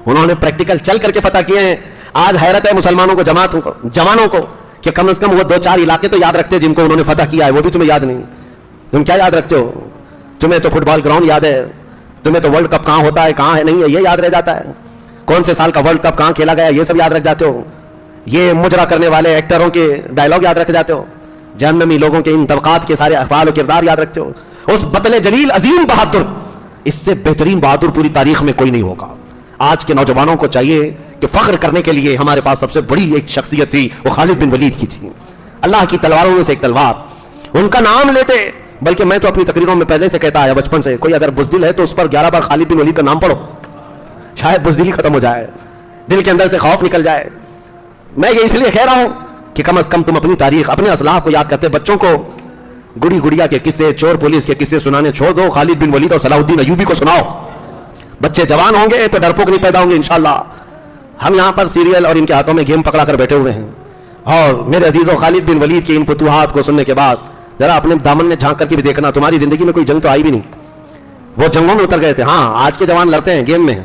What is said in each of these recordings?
انہوں نے پریکٹیکل چل کر کے فتح کیے ہیں. آج حیرت ہے مسلمانوں کو, جماعتوں کو, جوانوں کو, کہ کم از کم وہ 2-4 علاقے تو یاد رکھتے جن کو انہوں نے فتح کیا ہے, وہ بھی تمہیں یاد نہیں. تم کیا یاد رکھتے ہو؟ تمہیں تو فٹ بال گراؤنڈ یاد ہے, تمہیں تو ورلڈ کپ کہاں ہوتا ہے کہاں ہے نہیں ہے یہ یاد رہ جاتا ہے, کون سے سال کا ورلڈ کپ کہاں کھیلا گیا یہ سب یاد رکھ جاتے ہو, یہ مجرا کرنے والے ایکٹروں کے ڈائلاگ یاد رکھ جاتے ہو, جہنمی لوگوں کے ان طبقات کے سارے افعال و کردار یاد رکھتے ہو. اس بطل جلیل عظیم بہادر, اس سے بہترین بہادر پوری تاریخ میں کوئی نہیں ہوگا. آج کے نوجوانوں کو چاہیے کہ فخر کرنے کے لیے ہمارے پاس سب سے بڑی ایک شخصیت تھی, وہ خالد بن ولید کی تھی. اللہ کی تلواروں میں سے ایک تلوار, ان کا نام لیتے, بلکہ میں تو اپنی تقریروں میں پہلے سے کہتا آیا بچپن سے, کوئی اگر بزدل ہے تو اس پر 11 بار خالد بن ولید کا نام پڑھو, شاید بزدلی ختم ہو جائے, دل کے اندر سے خوف نکل جائے. میں یہ اس لیے کہہ رہا ہوں کہ کم از کم تم اپنی تاریخ, اپنے اسلاف کو یاد کرتے. بچوں کو گڑی گڑیا کے قصے, چور پولیس کے قصے سنانے چھوڑ دو, خالد بن ولید اور صلاح الدین ایوبی کو سناؤ. بچے جوان ہوں گے تو ڈرپوک نہیں پیدا ہوں گے انشاءاللہ. ہم یہاں پر سیریل اور ان کے ہاتھوں میں گیم پکڑا کر بیٹھے ہوئے ہیں, اور میرے عزیزوں خالد بن ولید کی ان فتوحات کو سننے کے بعد ذرا اپنے دامن میں جھانک کر کے بھی دیکھنا, تمہاری زندگی میں کوئی جنگ تو آئی بھی نہیں, وہ جنگوں میں اتر گئے تھے. ہاں آج کے جوان لڑتے ہیں گیم میں,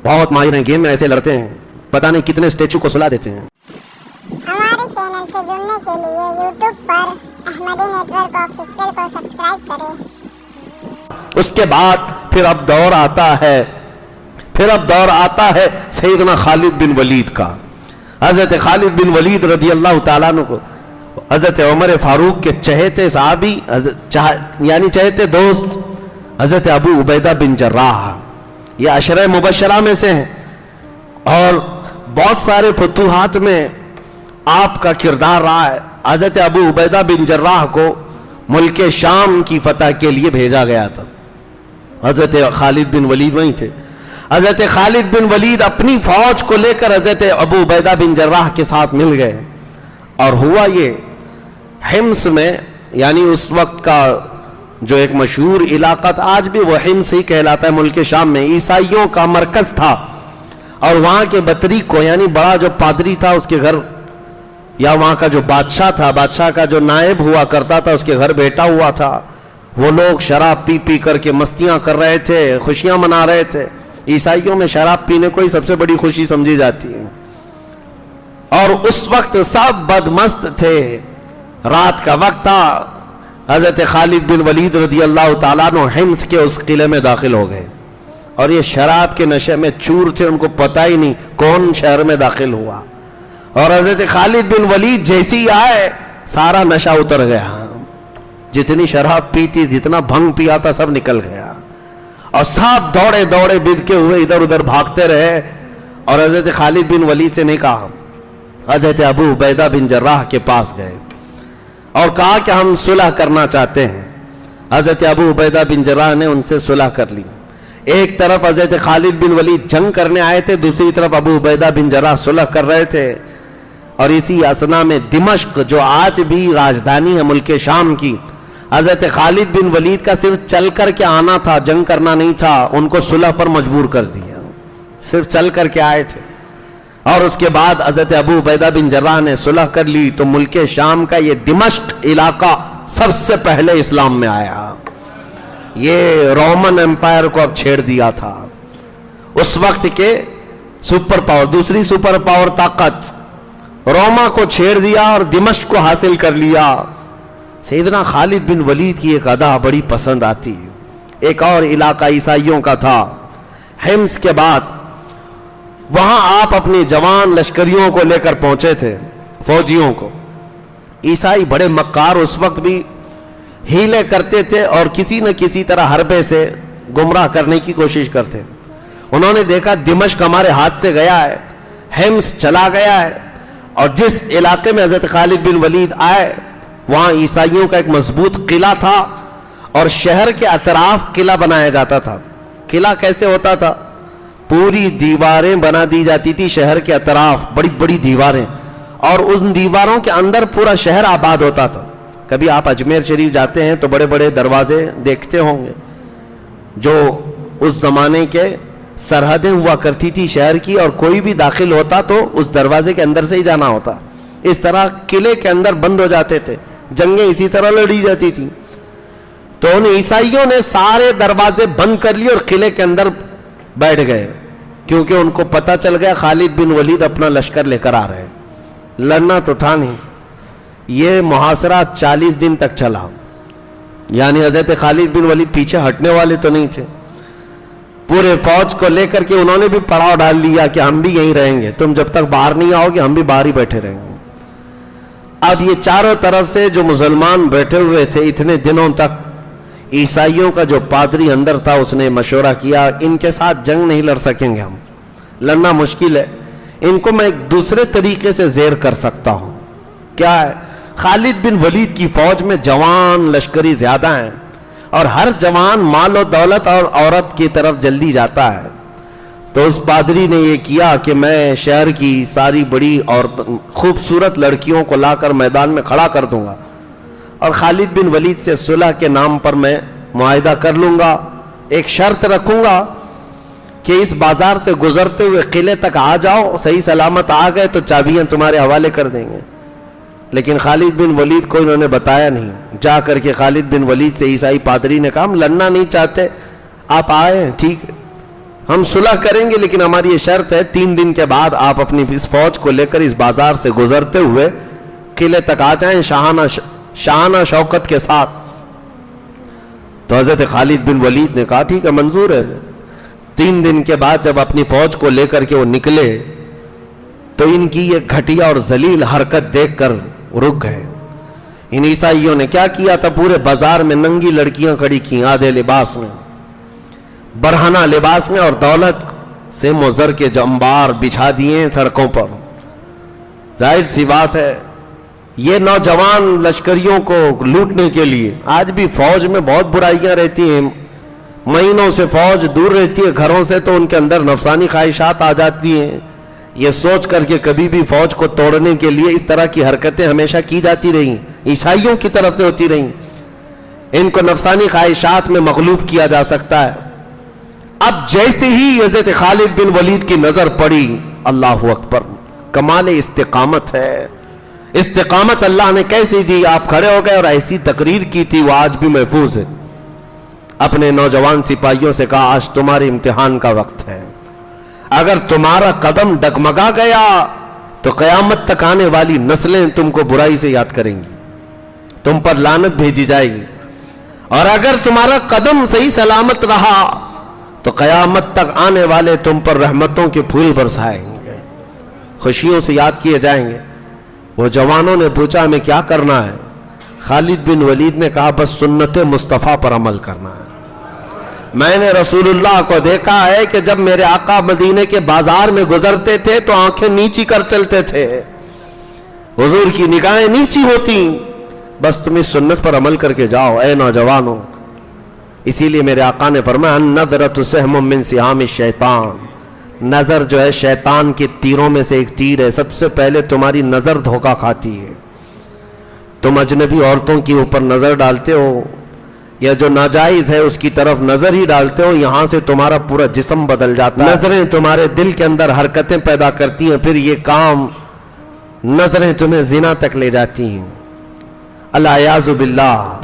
بہت ماہر ہیں گیم میں, ایسے لڑتے ہیں پتہ نہیں کتنے اسٹیچو کو سلا دیتے ہیں. ہمارے چینل سے جڑنے کے لیے یوٹیوب پر احمدی نیٹ ورک آفیشیل کو سبسکرائب کریں. اس کے بعد پھر اب دور آتا ہے سیدنا خالد بن ولید کا. حضرت خالد بن ولید رضی اللہ تعالیٰ عنہ کو حضرت عمر فاروق کے چہیتے صحابی یعنی چہیتے دوست حضرت ابو عبیدہ بن جراح, یہ عشرہ مبشرہ میں سے ہیں, اور بہت سارے فتوحات میں آپ کا کردار رہا ہے. حضرت ابو عبیدہ بن جراح کو ملک شام کی فتح کے لیے بھیجا گیا تھا. حضرت خالد بن ولید وہیں تھے. حضرت خالد بن ولید اپنی فوج کو لے کر حضرت ابو عبیدہ بن جراح کے ساتھ مل گئے, اور ہوا یہ حمص میں, یعنی اس وقت کا جو ایک مشہور علاقہ تھا, آج بھی وہ حمص ہی کہلاتا ہے, ملک شام میں عیسائیوں کا مرکز تھا. اور وہاں کے بطری کو, یعنی بڑا جو پادری تھا اس کے گھر, یا وہاں کا جو بادشاہ تھا, بادشاہ کا جو نائب ہوا کرتا تھا, اس کے گھر بیٹا ہوا تھا. وہ لوگ شراب پی پی کر کے مستیاں کر رہے تھے, خوشیاں منا رہے تھے. عیسائیوں میں شراب پینے کو ہی سب سے بڑی خوشی سمجھی جاتی ہے, اور اس وقت سب بدمست تھے. رات کا وقت تھا. حضرت خالد بن ولید رضی اللہ تعالیٰ عنہ حمص کے اس قلعے میں داخل ہو گئے, اور یہ شراب کے نشے میں چور تھے, ان کو پتہ ہی نہیں کون شہر میں داخل ہوا. اور حضرت خالد بن ولید جیسی آئے سارا نشہ اتر گیا, جتنی شراب پیتی, جتنا بھنگ پیا تھا سب نکل گیا, اور سب دوڑے دوڑے بد کے ہوئے ادھر ادھر بھاگتے رہے. اور حضرت خالد بن ولید سے نہیں کہا, حضرت ابو عبیدہ بن جراح کے پاس گئے اور کہا کہ ہم صلح کرنا چاہتے ہیں. حضرت ابو عبیدہ بن جراح نے ان سے صلح کر لی. ایک طرف حضرت خالد بن ولید جنگ کرنے آئے تھے, دوسری طرف ابو عبیدہ بن جراح صلح کر رہے تھے. اور اسی اسنا میں دمشق, جو آج بھی راجدھانی ہے ملک شام کی, حضرت خالد بن ولید کا صرف چل کر کے آنا تھا, جنگ کرنا نہیں تھا. ان کو صلح پر مجبور کر دیا, صرف چل کر کے آئے تھے. اور اس کے بعد حضرت ابو عبیدہ بن جراح نے صلح کر لی, تو ملک شام کا یہ دمشق علاقہ سب سے پہلے اسلام میں آیا. یہ رومن امپائر کو اب چھیڑ دیا تھا. اس وقت کے سپر پاور, دوسری سپر پاور طاقت روما کو چھیڑ دیا اور دمشق کو حاصل کر لیا. سیدنا خالد بن ولید کی ایک ادا بڑی پسند آتی. ایک اور علاقہ عیسائیوں کا تھا حمص کے بعد, وہاں آپ اپنے جوان لشکریوں کو لے کر پہنچے تھے, فوجیوں کو. عیسائی بڑے مکار اس وقت بھی ہیلے کرتے تھے, اور کسی نہ کسی طرح حربے سے گمراہ کرنے کی کوشش کرتے. انہوں نے دیکھا دمشق ہمارے ہاتھ سے گیا ہے, حمص چلا گیا ہے, اور جس علاقے میں حضرت خالد بن ولید آئے وہاں عیسائیوں کا ایک مضبوط قلعہ تھا, اور شہر کے اطراف قلعہ بنایا جاتا تھا. قلعہ کیسے ہوتا تھا؟ پوری دیواریں بنا دی جاتی تھی شہر کے اطراف, بڑی بڑی دیواریں, اور ان دیواروں کے اندر پورا شہر آباد ہوتا تھا. کبھی آپ اجمیر شریف جاتے ہیں تو بڑے بڑے دروازے دیکھتے ہوں گے, جو اس زمانے کے سرحدیں ہوا کرتی تھی شہر کی, اور کوئی بھی داخل ہوتا تو اس دروازے کے اندر سے ہی جانا ہوتا. اس طرح قلعے کے اندر بند ہو جاتے تھے, جنگیں اسی طرح لڑی جاتی تھی. تو ان عیسائیوں نے سارے دروازے بند کر لیے اور قلعے کے اندر بیٹھ گئے. کیونکہ ان کو پتہ چل گیا خالد بن ولید اپنا لشکر لے کر آ رہے ہیں. لڑنا تو تھا نہیں. یہ محاصرہ 40 دن تک چلا. یعنی حضرت خالد بن ولید پیچھے ہٹنے والے تو نہیں تھے. پورے فوج کو لے کر کے انہوں نے بھی پڑاؤ ڈال لیا کہ ہم بھی یہیں رہیں گے, تم جب تک باہر نہیں آؤ گے ہم بھی باہر ہی بیٹھے رہیں گے. اب یہ چاروں طرف سے جو مسلمان بیٹھے ہوئے تھے اتنے دنوں تک, عیسائیوں کا جو پادری اندر تھا اس نے مشورہ کیا ان کے ساتھ جنگ نہیں لڑ سکیں گے, ہم لڑنا مشکل ہے, ان کو میں ایک دوسرے طریقے سے زیر کر سکتا ہوں. کیا ہے؟ خالد بن ولید کی فوج میں جوان لشکری زیادہ ہیں اور ہر جوان مال و دولت اور عورت کی طرف جلدی جاتا ہے. تو اس پادری نے یہ کیا کہ میں شہر کی ساری بڑی اور خوبصورت لڑکیوں کو لا کر میدان میں کھڑا کر دوں گا اور خالد بن ولید سے صلح کے نام پر میں معاہدہ کر لوں گا, ایک شرط رکھوں گا کہ اس بازار سے گزرتے ہوئے قلعے تک آ جاؤ, صحیح سلامت آ گئے تو چابیاں تمہارے حوالے کر دیں گے. لیکن خالد بن ولید کو انہوں نے بتایا نہیں. جا کر کے خالد بن ولید سے عیسائی پادری نے کہا ہم لڑنا نہیں چاہتے, آپ آئے ہیں ٹھیک ہے, ہم صلح کریں گے لیکن ہماری یہ شرط ہے 3 دن کے بعد آپ اپنی اس فوج کو لے کر اس بازار سے گزرتے ہوئے قلعے تک آ جائیں شاہانہ شوکت کے ساتھ. تو حضرت خالد بن ولید نے کہا ٹھیک ہے منظور ہے. 3 دن کے بعد جب اپنی فوج کو لے کر کے وہ نکلے تو ان کی یہ گھٹیا اور ذلیل حرکت دیکھ کر رک گئے. ان عیسائیوں نے کیا کیا تھا, پورے بازار میں ننگی لڑکیاں کھڑی کی, آدھے لباس میں, برہنہ لباس میں, اور دولت سے مزر کے جو انبار بچھا دیے سڑکوں پر. ظاہر سی بات ہے یہ نوجوان لشکریوں کو لوٹنے کے لیے. آج بھی فوج میں بہت برائیاں رہتی ہیں, مہینوں سے فوج دور رہتی ہے گھروں سے تو ان کے اندر نفسانی خواہشات آ جاتی ہیں. یہ سوچ کر کے کبھی بھی فوج کو توڑنے کے لیے اس طرح کی حرکتیں ہمیشہ کی جاتی رہیں, عیسائیوں کی طرف سے ہوتی رہیں. ان کو نفسانی خواہشات میں مغلوب کیا جا سکتا ہے. اب جیسے ہی حضرت خالد بن ولید کی نظر پڑی, اللہ اکبر, کمال استقامت ہے. استقامت اللہ نے کیسی دی, آپ کھڑے ہو گئے اور ایسی تقریر کی تھی وہ آج بھی محفوظ ہے. اپنے نوجوان سپاہیوں سے کہا آج تمہارے امتحان کا وقت ہے, اگر تمہارا قدم ڈگمگا گیا تو قیامت تک آنے والی نسلیں تم کو برائی سے یاد کریں گی, تم پر لعنت بھیجی جائے گی, اور اگر تمہارا قدم صحیح سلامت رہا تو قیامت تک آنے والے تم پر رحمتوں کے پھول برسائیں گے, خوشیوں سے یاد کیے جائیں گے. وہ جوانوں نے پوچھا ہمیں کیا کرنا ہے؟ خالد بن ولید نے کہا بس سنت مصطفیٰ پر عمل کرنا ہے. میں نے رسول اللہ کو دیکھا ہے کہ جب میرے آقا مدینے کے بازار میں گزرتے تھے تو آنکھیں نیچی کر چلتے تھے, حضور کی نگاہیں نیچی ہوتی. بس تم اس سنت پر عمل کر کے جاؤ اے نوجوانوں. اسی لیے میرے آقا نے فرمایا النظرۃ سہم من سہام الشیطان, نظر جو ہے شیطان کے تیروں میں سے ایک تیر ہے. سب سے پہلے تمہاری نظر دھوکہ کھاتی ہے. تم اجنبی عورتوں کے اوپر نظر ڈالتے ہو یا جو ناجائز ہے اس کی طرف نظر ہی ڈالتے ہو, یہاں سے تمہارا پورا جسم بدل جاتا ہے. نظریں تمہارے دل کے اندر حرکتیں پیدا کرتی ہیں, پھر یہ کام نظریں تمہیں زنا تک لے جاتی ہیں. الیاذ باللہ,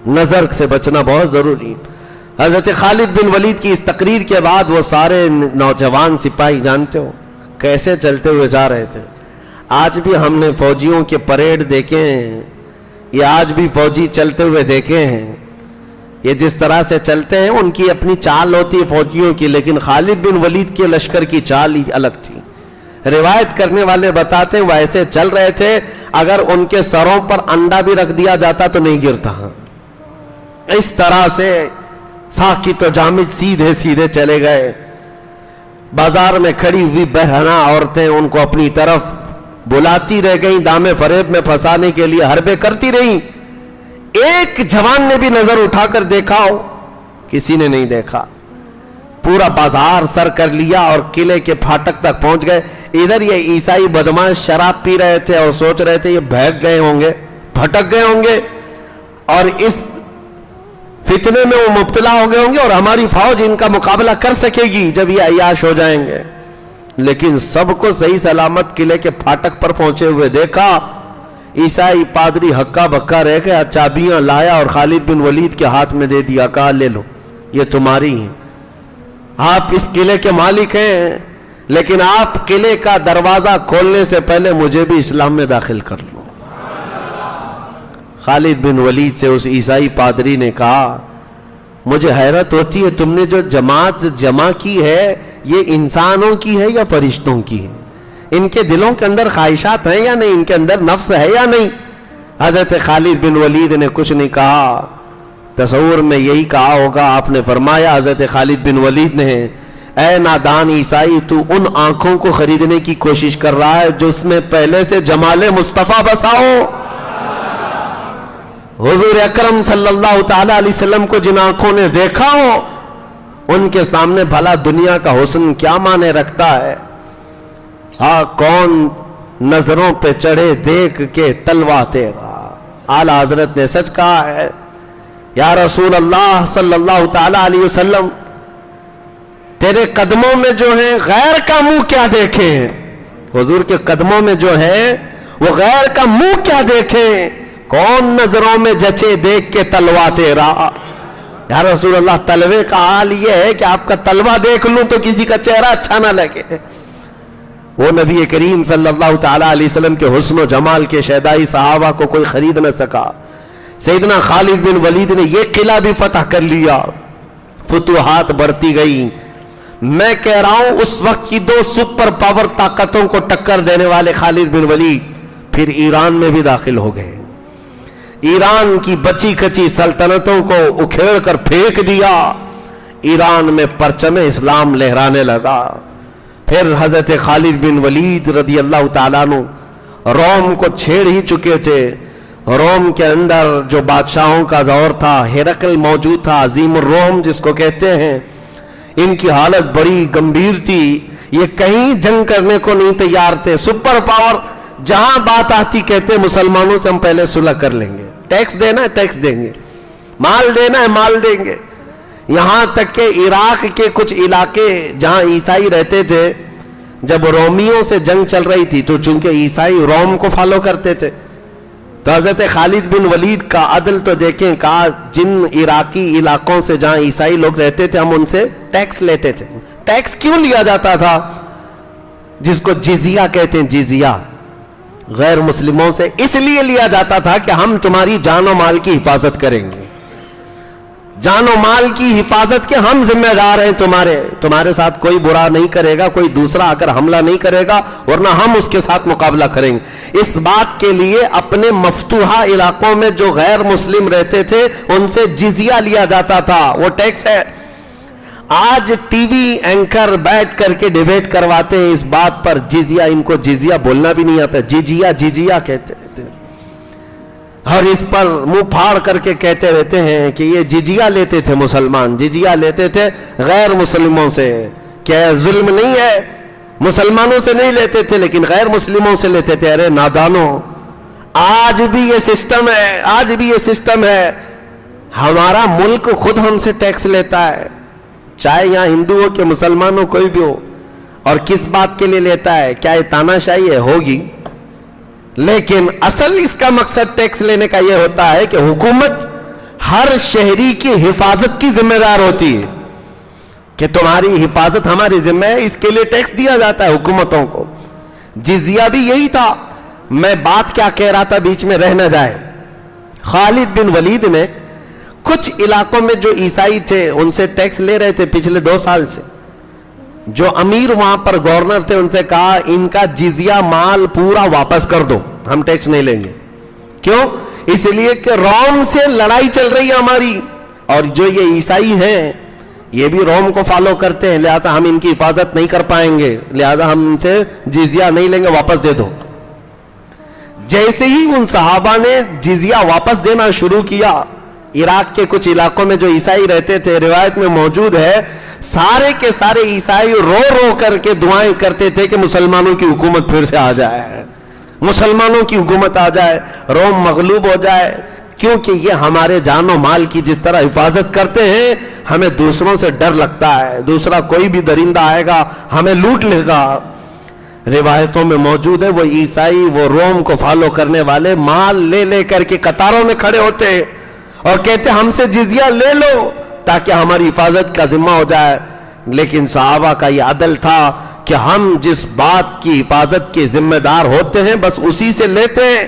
نظر سے بچنا بہت ضروری. حضرت خالد بن ولید کی اس تقریر کے بعد وہ سارے نوجوان سپاہی جانتے ہو کیسے چلتے ہوئے جا رہے تھے. آج بھی ہم نے فوجیوں کے پریڈ دیکھے ہیں, یہ آج بھی فوجی چلتے ہوئے دیکھے ہیں. یہ جس طرح سے چلتے ہیں ان کی اپنی چال ہوتی ہے فوجیوں کی, لیکن خالد بن ولید کے لشکر کی چال ہی الگ تھی. روایت کرنے والے بتاتے ہیں وہ ایسے چل رہے تھے اگر ان کے سروں پر انڈا بھی رکھ دیا جاتا تو نہیں گرتا. اس طرح سے ساکت و جامد سیدھے سیدھے چلے گئے. بازار میں کھڑی ہوئی بہرحنہ عورتیں ان کو اپنی طرف بلاتی رہ گئیں, دامے فریب میں پھنسانے کے لیے حربے کرتی رہیں. ایک جوان نے بھی نظر اٹھا کر دیکھا ہو؟ کسی نے نہیں دیکھا. پورا بازار سر کر لیا اور قلعے کے پھاٹک تک پہنچ گئے. ادھر یہ عیسائی بدماش شراب پی رہے تھے اور سوچ رہے تھے یہ بہک گئے ہوں گے, بھٹک گئے ہوں گے اور اس فتنے میں وہ مبتلا ہو گئے ہوں گے اور ہماری فوج ان کا مقابلہ کر سکے گی جب یہ عیاش ہو جائیں گے. لیکن سب کو صحیح سلامت قلعے کے پھاٹک پر پہنچے ہوئے دیکھا. عیسائی پادری ہکا بکا رہ گیا, چابیاں لایا اور خالد بن ولید کے ہاتھ میں دے دیا, کہا لے لو یہ تمہاری ہیں. آپ اس قلعے کے مالک ہیں، لیکن آپ قلعے کا دروازہ کھولنے سے پہلے مجھے بھی اسلام میں داخل کر لو۔ خالد بن ولید سے اس عیسائی پادری نے کہا مجھے حیرت ہوتی ہے تم نے جو جماعت جمع کی ہے یہ انسانوں کی ہے یا فرشتوں کی ہے؟ ان کے دلوں کے اندر خواہشات ہیں یا نہیں؟ ان کے اندر نفس ہے یا نہیں؟ حضرت خالد بن ولید نے کچھ نہیں کہا، تصور میں یہی کہا ہوگا، آپ نے فرمایا حضرت خالد بن ولید نے، اے نادان عیسائی تو ان آنکھوں کو خریدنے کی کوشش کر رہا ہے جو اس میں پہلے سے جمال مصطفیٰ بسا ہو۔ حضور اکرم صلی اللہ تعالی علیہ وسلم کو جن آنکھوں نے دیکھا ہو ان کے سامنے بھلا دنیا کا حسن کیا معنی رکھتا ہے؟ ہاں کون نظروں پہ چڑھے دیکھ کے تلوا تیرا، اعلیٰ حضرت نے سچ کہا ہے۔ یا رسول اللہ صلی اللہ تعالی علیہ وسلم تیرے قدموں میں جو ہے غیر کا منہ کیا دیکھیں؟ حضور کے قدموں میں جو ہے وہ غیر کا منہ کیا دیکھیں؟ کون نظروں میں جچے دیکھ کے تلوا تیرا۔ یا رسول اللہ تلوے کا حال یہ ہے کہ آپ کا تلوا دیکھ لوں تو کسی کا چہرہ اچھا نہ لگے۔ وہ نبی کریم صلی اللہ تعالی علیہ وسلم کے حسن و جمال کے شیدائی صحابہ کو کوئی خرید نہ سکا۔ سیدنا خالد بن ولید نے یہ قلعہ بھی فتح کر لیا، فتوحات بڑھتی گئی۔ میں کہہ رہا ہوں اس وقت کی دو سپر پاور طاقتوں کو ٹکر دینے والے خالد بن ولید پھر ایران میں بھی داخل ہو گئے، ایران کی بچی کچی سلطنتوں کو اکھیڑ کر پھینک دیا، ایران میں پرچم اسلام لہرانے لگا۔ پھر حضرت خالد بن ولید رضی اللہ تعالیٰ عنہ روم کو چھیڑ ہی چکے تھے۔ روم کے اندر جو بادشاہوں کا دور تھا، ہرقل موجود تھا، عظیم الروم جس کو کہتے ہیں، ان کی حالت بڑی گمبھیر تھی، یہ کہیں جنگ کرنے کو نہیں تیار تھے۔ سپر پاور جہاں بات آتی کہتے مسلمانوں سے ہم پہلے صلح کر لیں گے، ٹیکس دینا ہے ٹیکس دیں گے، مال دینا ہے مال دیں گے۔ یہاں تک کہ عراق کے کچھ علاقے جہاں عیسائی رہتے تھے، جب رومیوں سے جنگ چل رہی تھی تو چونکہ عیسائی روم کو فالو کرتے تھے تو حضرت خالد بن ولید کا عدل تو دیکھیں، کہا جن عراقی علاقوں سے جہاں عیسائی لوگ رہتے تھے ہم ان سے ٹیکس لیتے تھے۔ ٹیکس کیوں لیا جاتا تھا؟ جس کو جزیہ کہتے ہیں، جزیہ غیر مسلموں سے اس لیے لیا جاتا تھا کہ ہم تمہاری جان و مال کی حفاظت کریں گے، جان و مال کی حفاظت کے ہم ذمہ دار ہیں، تمہارے ساتھ کوئی برا نہیں کرے گا، کوئی دوسرا اگر حملہ نہیں کرے گا، ورنہ ہم اس کے ساتھ مقابلہ کریں گے۔ اس بات کے لیے اپنے مفتوحہ علاقوں میں جو غیر مسلم رہتے تھے ان سے جزیہ لیا جاتا تھا، وہ ٹیکس ہے۔ آج ٹی وی اینکر بیٹھ کر کے ڈیبیٹ کرواتے ہیں اس بات پر، جزیہ، ان کو جزیہ بولنا بھی نہیں آتا، جزیہ کہتے رہتے ہیں، اور اس پر منہ پھاڑ کر کے کہتے رہتے ہیں کہ یہ جزیہ لیتے تھے مسلمان، جزیہ لیتے تھے غیر مسلموں سے۔ کیا ظلم نہیں ہے؟ مسلمانوں سے نہیں لیتے تھے لیکن غیر مسلموں سے لیتے تھے۔ ارے نادانوں، آج بھی یہ سسٹم ہے، آج بھی یہ سسٹم ہے۔ ہمارا ملک خود ہم سے ٹیکس لیتا ہے، چاہے یہاں ہندو ہو کہ مسلمان ہو، کوئی بھی ہو، اور کس بات کے لیے لیتا ہے؟ کیا یہ تاناشاہی ہے؟ ہوگی، لیکن اصل اس کا مقصد ٹیکس لینے کا یہ ہوتا ہے کہ حکومت ہر شہری کی حفاظت کی ذمہ دار ہوتی ہے، کہ تمہاری حفاظت ہماری ذمہ ہے، اس کے لیے ٹیکس دیا جاتا ہے حکومتوں کو۔ جزیہ بھی یہی تھا۔ میں بات کیا کہہ رہا تھا بیچ میں رہ نہ جائے، خالد بن ولید نے کچھ علاقوں میں جو عیسائی تھے ان سے ٹیکس لے رہے تھے پچھلے 2 سال سے، جو امیر وہاں پر گورنر تھے ان سے کہا ان کا جزیہ مال پورا واپس کر دو، ہم ٹیکس نہیں لیں گے۔ کیوں؟ اس لیے کہ روم سے لڑائی چل رہی ہے ہماری، اور جو یہ عیسائی ہیں یہ بھی روم کو فالو کرتے ہیں، لہذا ہم ان کی حفاظت نہیں کر پائیں گے، لہذا ہم ان سے جزیہ نہیں لیں گے، واپس دے دو۔ جیسے ہی ان صحابہ نے جزیہ واپس دینا شروع کیا، عراق کے کچھ علاقوں میں جو عیسائی رہتے تھے، روایت میں موجود ہے، سارے کے سارے عیسائی رو رو کر کے دعائیں کرتے تھے کہ مسلمانوں کی حکومت پھر سے آ جائے، مسلمانوں کی حکومت آ جائے، روم مغلوب ہو جائے، کیونکہ یہ ہمارے جان و مال کی جس طرح حفاظت کرتے ہیں، ہمیں دوسروں سے ڈر لگتا ہے، دوسرا کوئی بھی درندہ آئے گا ہمیں لوٹ لے گا۔ روایتوں میں موجود ہے وہ عیسائی، وہ روم کو فالو کرنے والے مال لے لے کر کے قطاروں میں کھڑے ہوتے اور کہتے ہم سے جزیہ لے لو تاکہ ہماری حفاظت کا ذمہ ہو جائے۔ لیکن صحابہ کا یہ عدل تھا کہ ہم جس بات کی حفاظت کے ذمہ دار ہوتے ہیں بس اسی سے لیتے ہیں،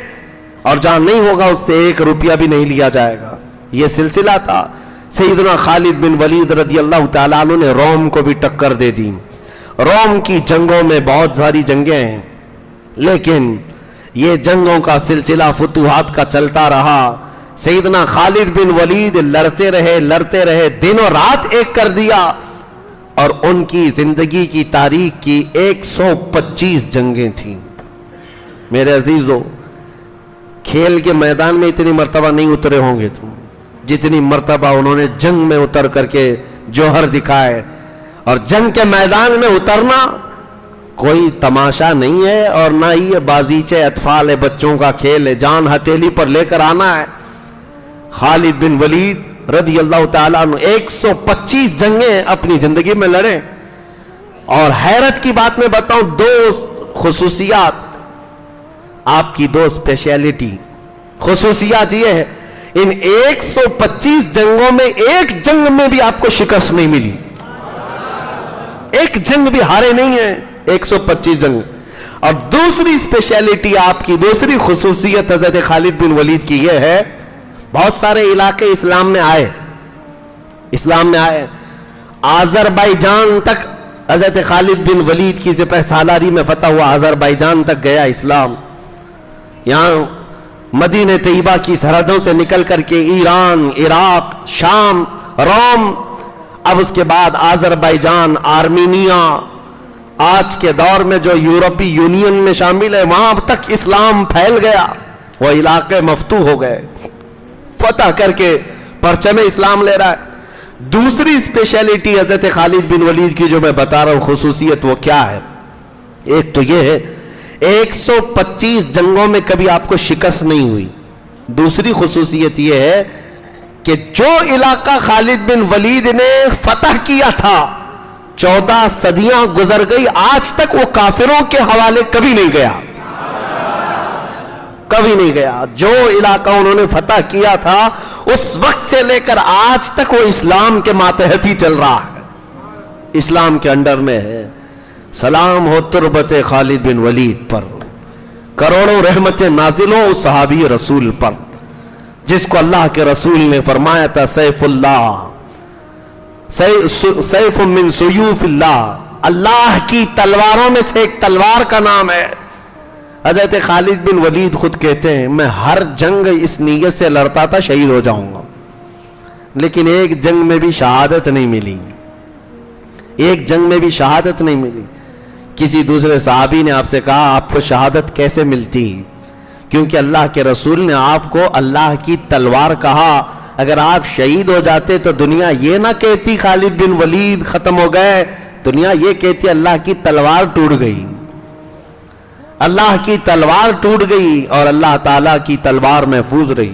اور جہاں نہیں ہوگا اس سے 1 روپیہ بھی نہیں لیا جائے گا. یہ سلسلہ تھا. سیدنا خالد بن ولید رضی اللہ تعالیٰ عنہ نے روم کو بھی ٹکر دے دی. روم کی جنگوں میں بہت ساری جنگیں ہیں، لیکن یہ جنگوں کا سلسلہ فتوحات کا چلتا رہا. سیدنا خالد بن ولید لڑتے رہے، دن و رات ایک کر دیا، اور ان کی زندگی کی تاریخ کی 125 جنگیں تھیں. میرے عزیزو، کھیل کے میدان میں اتنی مرتبہ نہیں اترے ہوں گے تم جتنی مرتبہ انہوں نے جنگ میں اتر کر کے جوہر دکھائے. اور جنگ کے میدان میں اترنا کوئی تماشا نہیں ہے، اور نہ ہی یہ بازیچے اطفال بچوں کا کھیل ہے. جان ہتھیلی پر لے کر آنا ہے. خالد بن ولید رضی اللہ تعالیٰ عنہ 125 جنگیں اپنی زندگی میں لڑے. اور حیرت کی بات میں بتاؤں، 2 خصوصیات آپ کی، 2 اسپیشلٹی خصوصیات یہ ہے، ان 125 جنگوں میں ایک جنگ میں بھی آپ کو شکست نہیں ملی، ایک جنگ بھی ہارے نہیں ہیں. 125 جنگ. اور دوسری اسپیشلٹی آپ کی، دوسری خصوصیت حضرت خالد بن ولید کی یہ ہے، بہت سارے علاقے اسلام میں آئے. آذربائیجان تک حضرت خالد بن ولید کی سپہ سالاری میں فتح ہوا. آذربائیجان تک گیا اسلام. یہاں مدینہ طیبہ کی سرحدوں سے نکل کر کے ایران، عراق، شام، روم، اب اس کے بعد آذربائیجان، آرمینیا، آج کے دور میں جو یورپی یونین میں شامل ہے، وہاں تک اسلام پھیل گیا. وہ علاقے مفتوح ہو گئے، فتح کر کے پرچم اسلام لے رہا ہے. دوسری اسپیشلٹی حضرت خالد بن ولید کی جو میں بتا رہا ہوں خصوصیت، وہ کیا ہے؟ ایک تو یہ ہے 125 جنگوں میں کبھی آپ کو شکست نہیں ہوئی. دوسری خصوصیت یہ ہے کہ جو علاقہ خالد بن ولید نے فتح کیا تھا 14 صدیاں گزر گئی، آج تک وہ کافروں کے حوالے کبھی نہیں گیا. جو علاقہ انہوں نے فتح کیا تھا اس وقت سے لے کر آج تک وہ اسلام کے ماتحت ہی چل رہا ہے، اسلام کے انڈر میں ہے. سلام ہو تربت خالد بن ولید پر، کروڑوں رحمت نازل ہو اس صحابی رسول پر جس کو اللہ کے رسول نے فرمایا تھا سیف اللہ، سیف من سیوف اللہ، اللہ کی تلواروں میں سے ایک تلوار کا نام ہے. حضرت خالد بن ولید خود کہتے ہیں میں ہر جنگ اس نیت سے لڑتا تھا شہید ہو جاؤں گا، لیکن ایک جنگ میں بھی شہادت نہیں ملی، ایک جنگ میں بھی شہادت نہیں ملی. کسی دوسرے صحابی نے آپ سے کہا آپ کو شہادت کیسے ملتی؟ کیونکہ اللہ کے رسول نے آپ کو اللہ کی تلوار کہا. اگر آپ شہید ہو جاتے تو دنیا یہ نہ کہتی خالد بن ولید ختم ہو گئے، دنیا یہ کہتی اللہ کی تلوار ٹوٹ گئی، اللہ کی تلوار ٹوٹ گئی اور اللہ تعالیٰ کی تلوار محفوظ رہی.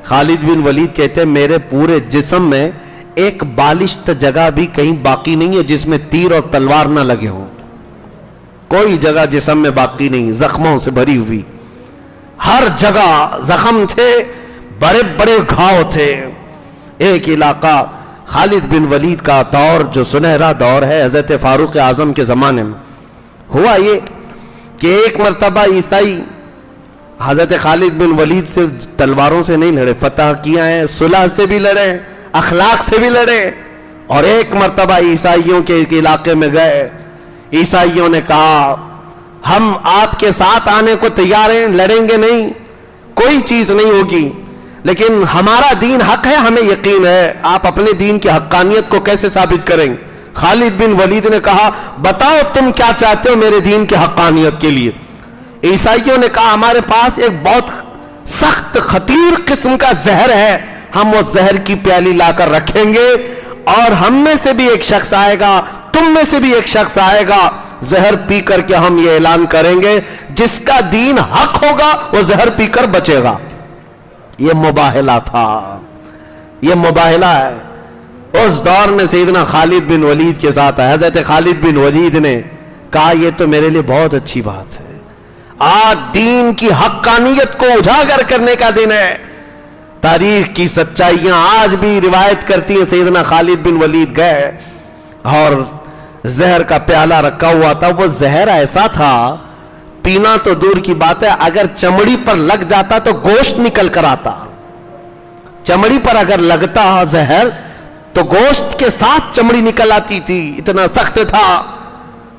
خالد بن ولید کہتے ہیں میرے پورے جسم میں ایک بالشت جگہ بھی کہیں باقی نہیں ہے جس میں تیر اور تلوار نہ لگے ہوں، کوئی جگہ جسم میں باقی نہیں، زخموں سے بھری ہوئی، ہر جگہ زخم تھے، بڑے بڑے گھاؤ تھے. ایک علاقہ خالد بن ولید کا دور جو سنہرا دور ہے حضرت فاروق اعظم کے زمانے میں، ہوا یہ کہ ایک مرتبہ عیسائی حضرت خالد بن ولید صرف تلواروں سے نہیں لڑے، فتح کیا ہے، صلح سے بھی لڑے، اخلاق سے بھی لڑے. اور ایک مرتبہ عیسائیوں کے ایک علاقے میں گئے، عیسائیوں نے کہا ہم آپ کے ساتھ آنے کو تیار ہیں، لڑیں گے نہیں، کوئی چیز نہیں ہوگی، لیکن ہمارا دین حق ہے، ہمیں یقین ہے. آپ اپنے دین کی حقانیت کو کیسے ثابت کریں گے؟ خالد بن ولید نے کہا بتاؤ تم کیا چاہتے ہو میرے دین کی حقانیت کے لیے. عیسائیوں نے کہا ہمارے پاس ایک بہت سخت خطیر قسم کا زہر ہے، ہم وہ زہر کی پیالی لا کر رکھیں گے اور ہم میں سے بھی ایک شخص آئے گا، تم میں سے بھی ایک شخص آئے گا، زہر پی کر کے ہم یہ اعلان کریں گے جس کا دین حق ہوگا وہ زہر پی کر بچے گا. یہ مباہلہ تھا، یہ مباہلہ ہے. اس دور میں سیدنا خالد بن ولید کے ساتھ ہے. حضرت خالد بن ولید نے کہا یہ تو میرے لیے بہت اچھی بات ہے، آج دین کی حقانیت کو اجاگر کرنے کا دن ہے. تاریخ کی سچائیاں آج بھی روایت کرتی ہیں. سیدنا خالد بن ولید گئے اور زہر کا پیالہ رکھا ہوا تھا. وہ زہر ایسا تھا پینا تو دور کی بات ہے, اگر چمڑی پر لگ جاتا تو گوشت نکل کر آتا. چمڑی پر اگر لگتا زہر تو گوشت کے ساتھ چمڑی نکل آتی تھی, اتنا سخت تھا.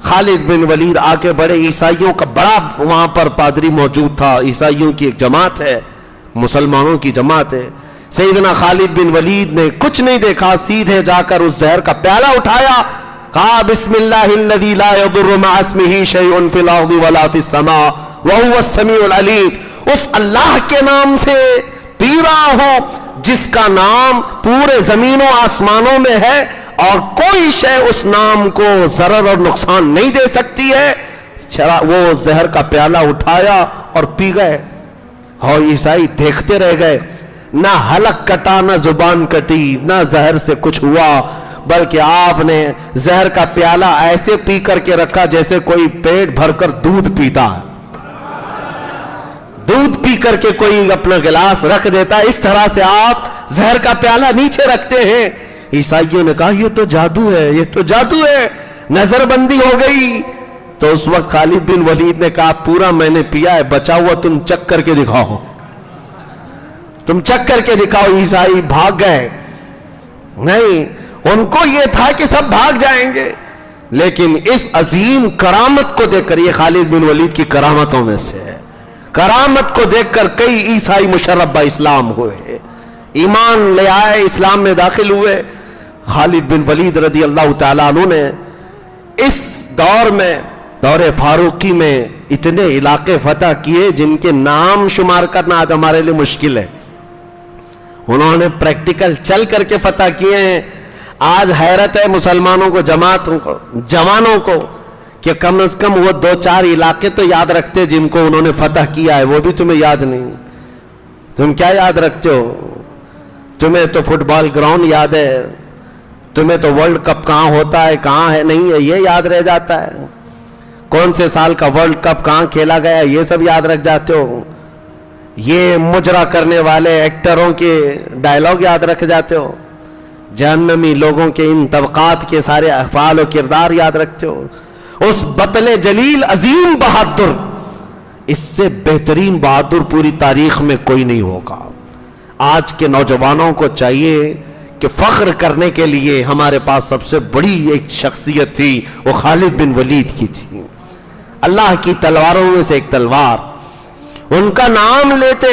خالد بن ولید آگے بڑے, عیسائیوں کا بڑا وہاں پر پادری موجود تھا, عیسائیوں کی ایک جماعت ہے, مسلمانوں کی جماعت ہے. سیدنا خالد بن ولید نے کچھ نہیں دیکھا, سیدھے جا کر اس زہر کا پیالہ اٹھایا, کہا بسم اللہ الذی لا یضر مع اسمہ شیء فی الارض ولا فی السماء وہو السمیع العلیم. اس اللہ کے نام سے پی رہا ہوں جس کا نام پورے زمین و آسمانوں میں ہے, اور کوئی شے اس نام کو ضرر اور نقصان نہیں دے سکتی ہے. وہ زہر کا پیالہ اٹھایا اور پی گئے. اور عیسائی دیکھتے رہ گئے, نہ حلق کٹا نہ زبان کٹی, نہ زہر سے کچھ ہوا, بلکہ آپ نے زہر کا پیالہ ایسے پی کر کے رکھا جیسے کوئی پیٹ بھر کر دودھ پیتا ہے. دودھ پی کر کے کوئی اپنا گلاس رکھ دیتا ہے, اس طرح سے آپ زہر کا پیالہ نیچے رکھتے ہیں. عیسائیوں نے کہا یہ تو جادو ہے, یہ تو جادو ہے, نظر بندی ہو گئی. تو اس وقت خالد بن ولید نے کہا پورا میں نے پیا ہے, بچا ہوا تم چک کر کے دکھاؤ, تم چک کر کے دکھاؤ. عیسائی بھاگ گئے. نہیں, ان کو یہ تھا کہ سب بھاگ جائیں گے, لیکن اس عظیم کرامت کو دیکھ کر, یہ خالد بن ولید کی کرامتوں میں سے ہے, کرامت کو دیکھ کر کئی عیسائی مشرف با اسلام ہوئے, ایمان لے آئے, اسلام میں داخل ہوئے. خالد بن ولید رضی اللہ تعالیٰ عنہ نے اس دور میں, دور فاروقی میں, اتنے علاقے فتح کیے جن کے نام شمار کرنا آج ہمارے لیے مشکل ہے. انہوں نے پریکٹیکل چل کر کے فتح کیے ہیں. آج حیرت ہے مسلمانوں کو, جماعتوں کو, جوانوں کو, کہ کم از کم وہ 2-4 علاقے تو یاد رکھتے جن کو انہوں نے فتح کیا ہے, وہ بھی تمہیں یاد نہیں. تم کیا یاد رکھتے ہو؟ تمہیں تو فٹ بال گراؤنڈ یاد ہے, تمہیں تو ورلڈ کپ کہاں ہوتا ہے کہاں ہے نہیں ہے یہ یاد رہ جاتا ہے, کون سے سال کا ورلڈ کپ کہاں کھیلا گیا یہ سب یاد رکھ جاتے ہو, یہ مجرا کرنے والے ایکٹروں کے ڈائلاگ یاد رکھ جاتے ہو, جہنمی لوگوں کے ان طبقات کے سارے افعال و کردار یاد رکھتے ہو. اس بطل جلیل عظیم بہادر, اس سے بہترین بہادر پوری تاریخ میں کوئی نہیں ہوگا. آج کے نوجوانوں کو چاہیے کہ فخر کرنے کے لیے ہمارے پاس سب سے بڑی ایک شخصیت تھی, وہ خالد بن ولید کی تھی, اللہ کی تلواروں میں سے ایک تلوار. ان کا نام لیتے,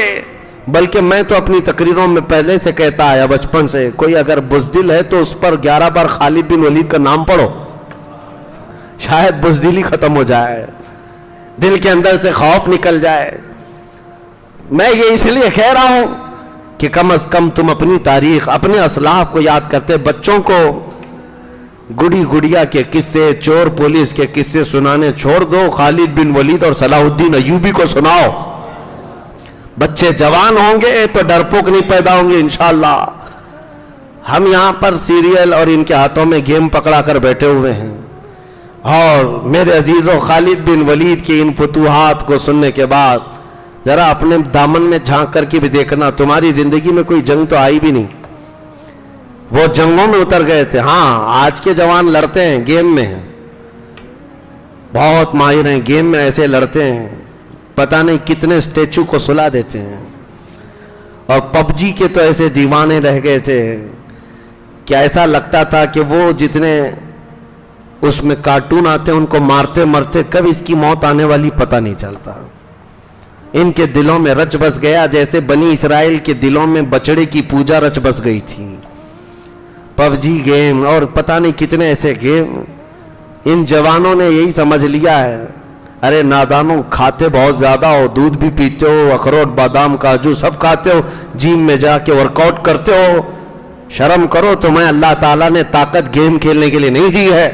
بلکہ میں تو اپنی تقریروں میں پہلے سے کہتا آیا بچپن سے, کوئی اگر بزدل ہے تو اس پر 11 بار خالد بن ولید کا نام پڑھو, شاید بزدلی ختم ہو جائے, دل کے اندر سے خوف نکل جائے. میں یہ اس لیے کہہ رہا ہوں کہ کم از کم تم اپنی تاریخ, اپنے اسلاف کو یاد کرتے. بچوں کو گڑی گڑیا کے قصے, چور پولیس کے قصے سنانے چھوڑ دو, خالد بن ولید اور صلاح الدین ایوبی کو سناؤ. بچے جوان ہوں گے تو ڈرپوک نہیں پیدا ہوں گے انشاءاللہ. ہم یہاں پر سیریل اور ان کے ہاتھوں میں گیم پکڑا کر بیٹھے ہوئے ہیں, اور میرے عزیزوں خالد بن ولید کی ان فتوحات کو سننے کے بعد ذرا اپنے دامن میں جھانک کر کے بھی دیکھنا, تمہاری زندگی میں کوئی جنگ تو آئی بھی نہیں, وہ جنگوں میں اتر گئے تھے. ہاں آج کے جوان لڑتے ہیں, گیم میں ہیں, بہت ماہر ہیں گیم میں, ایسے لڑتے ہیں پتہ نہیں کتنے اسٹیچو کو سلا دیتے ہیں. اور پب جی کے تو ایسے دیوانے رہ گئے تھے کہ ایسا لگتا تھا کہ وہ جتنے اس میں کارٹون آتے ہیں ان کو مارتے مرتے کب اس کی موت آنے والی پتہ نہیں چلتا. ان کے دلوں میں رچ بس گیا جیسے بنی اسرائیل کے دلوں میں بچڑے کی پوجا رچ بس گئی تھی. پب جی گیم اور پتہ نہیں کتنے ایسے گیم, ان جوانوں نے یہی سمجھ لیا ہے. ارے نادانوں, کھاتے بہت زیادہ ہو, دودھ بھی پیتے ہو, اخروٹ بادام کاجو سب کھاتے ہو, جیم میں جا کے ورک آؤٹ کرتے ہو, شرم کرو. تمہیں اللہ تعالیٰ نے طاقت گیم کھیلنے کے لیے نہیں دی ہے,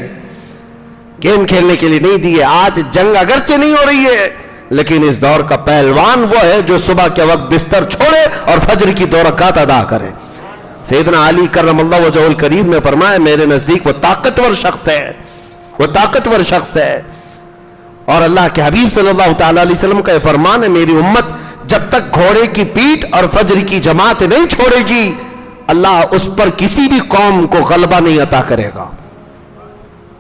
گیم کھیلنے کے لیے نہیں دی ہے. آج جنگ اگرچہ نہیں ہو رہی ہے, لیکن اس دور کا پہلوان وہ ہے جو صبح کے وقت بستر چھوڑے اور فجر کی 2 رکعت ادا کرے. سیدنا علی کرم اللہ وجہہ الکریم نے فرمایا میرے نزدیک وہ طاقتور شخص ہے, وہ طاقتور شخص ہے. اور اللہ کے حبیب صلی اللہ تعالی علیہ وسلم کا یہ فرمان ہے, میری امت جب تک گھوڑے کی پیٹھ اور فجر کی جماعت نہیں چھوڑے گی اللہ اس پر کسی بھی قوم کو غلبہ نہیں عطا کرے گا.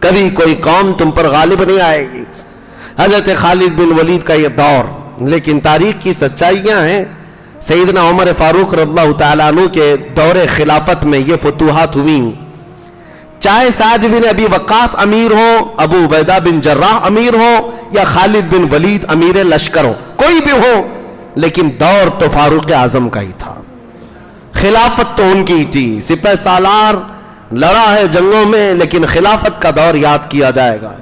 کبھی کوئی قوم تم پر غالب نہیں آئے گی. حضرت خالد بن ولید کا یہ دور. لیکن تاریخ کی سچائیاں ہیں. سیدنا عمر فاروق رضی اللہ تعالیٰ عنہ کے دور خلافت میں یہ فتوحات ہوئیں. چاہے سعد بن ابی وقاص امیر ہو, ابو عبیدہ بن جراح امیر ہو, یا خالد بن ولید امیر لشکر ہو, کوئی بھی ہو, لیکن دور تو فاروق اعظم کا ہی تھا. خلافت تو ان کی تھی. سپہ سالار لڑا ہے جنگوں میں, لیکن خلافت کا دور یاد کیا جائے گا.